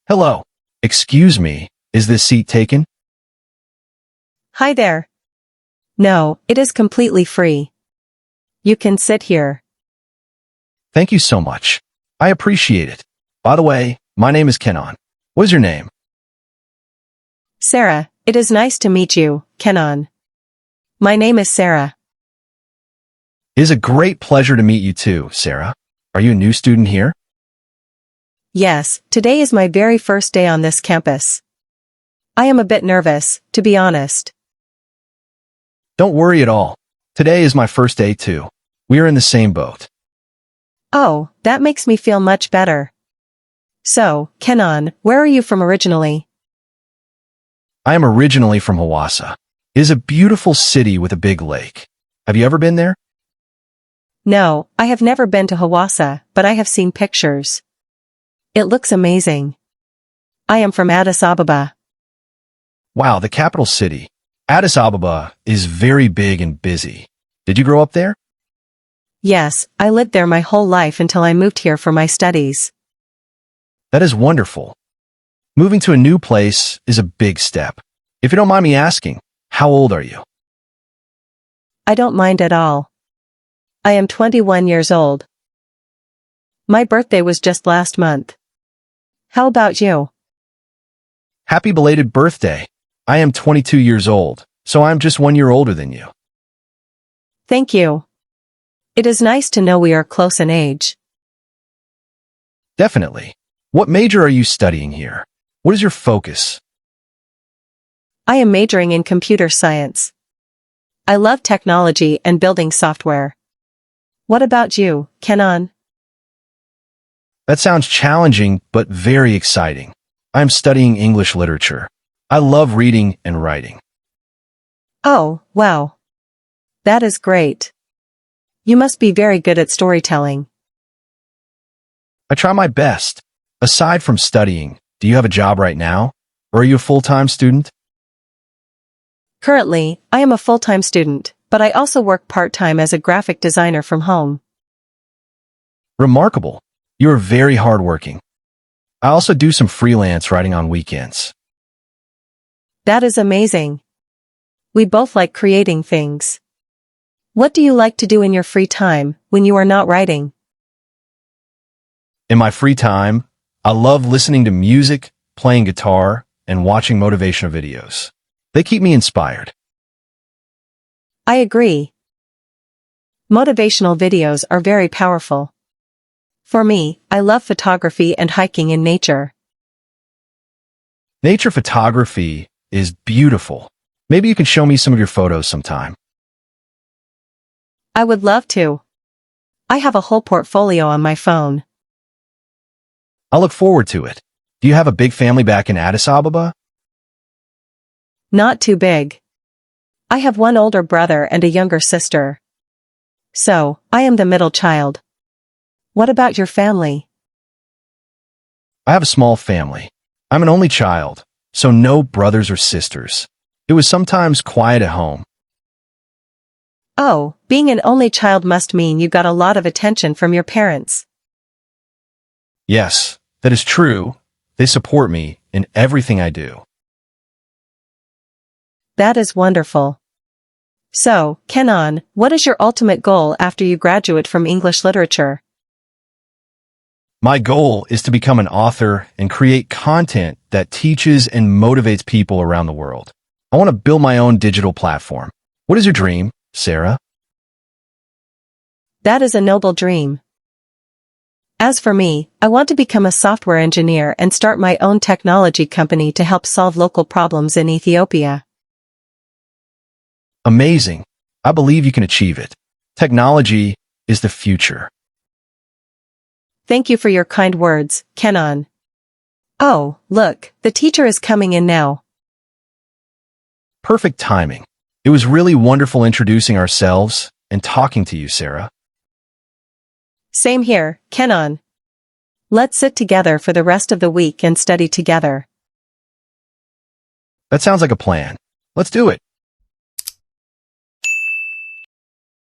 Hello. Excuse me, is this seat taken? Hi there. No, it is completely free. You can sit here. Thank you so much. I appreciate it. By the way, my name is Kenan. What is your name? Sarah, it is nice to meet you, Kenan. My name is Sarah. It is a great pleasure to meet you too, Sarah. Are you a new student here? Yes, today is my very first day on this campus. I am a bit nervous, to be honest. Don't worry at all. Today is my first day too. We are in the same boat. Oh, that makes me feel much better. So, Kenan, where are you from originally? I am originally from Hawassa. It is a beautiful city with a big lake. Have you ever been there? No, I have never been to Hawassa, but I have seen pictures. It looks amazing. I am from Addis Ababa. Wow, the capital city. Addis Ababa is very big and busy. Did you grow up there? Yes, I lived there my whole life until I moved here for my studies. That is wonderful. Moving to a new place is a big step. If you don't mind me asking, how old are you? I don't mind at all. I am 21 years old. My birthday was just last month. How about you? Happy belated birthday. I am 22 years old, so I'm just 1 year older than you. Thank you. It is nice to know we are close in age. Definitely. What major are you studying here? What is your focus? I am majoring in computer science. I love technology and building software. What about you, Kenan? That sounds challenging, but very exciting. I'm studying English literature. I love reading and writing. Oh, wow. That is great. You must be very good at storytelling. I try my best. Aside from studying, do you have a job right now? Or are you a full-time student? Currently, I am a full-time student, but I also work part-time as a graphic designer from home. Remarkable. You are very hardworking. I also do some freelance writing on weekends. That is amazing. We both like creating things. What do you like to do in your free time when you are not writing? In my free time, I love listening to music, playing guitar, and watching motivational videos. They keep me inspired. I agree. Motivational videos are very powerful. For me, I love photography and hiking in nature. Nature photography is beautiful. Maybe you can show me some of your photos sometime. I would love to. I have a whole portfolio on my phone. I'll look forward to it. Do you have a big family back in Addis Ababa? Not too big. I have one older brother and a younger sister. So, I am the middle child. What about your family? I have a small family. I'm an only child, so no brothers or sisters. It was sometimes quiet at home. Oh, being an only child must mean you got a lot of attention from your parents. Yes, that is true. They support me in everything I do. That is wonderful. So, Kenan, what is your ultimate goal after you graduate from English literature? My goal is to become an author and create content that teaches and motivates people around the world. I want to build my own digital platform. What is your dream, Sarah? That is a noble dream. As for me, I want to become a software engineer and start my own technology company to help solve local problems in Ethiopia. Amazing. I believe you can achieve it. Technology is the future. Thank you for your kind words, Kenan. Oh, look, the teacher is coming in now. Perfect timing. It was really wonderful introducing ourselves and talking to you, Sarah. Same here, Kenan. Let's sit together for the rest of the week and study together. That sounds like a plan. Let's do it.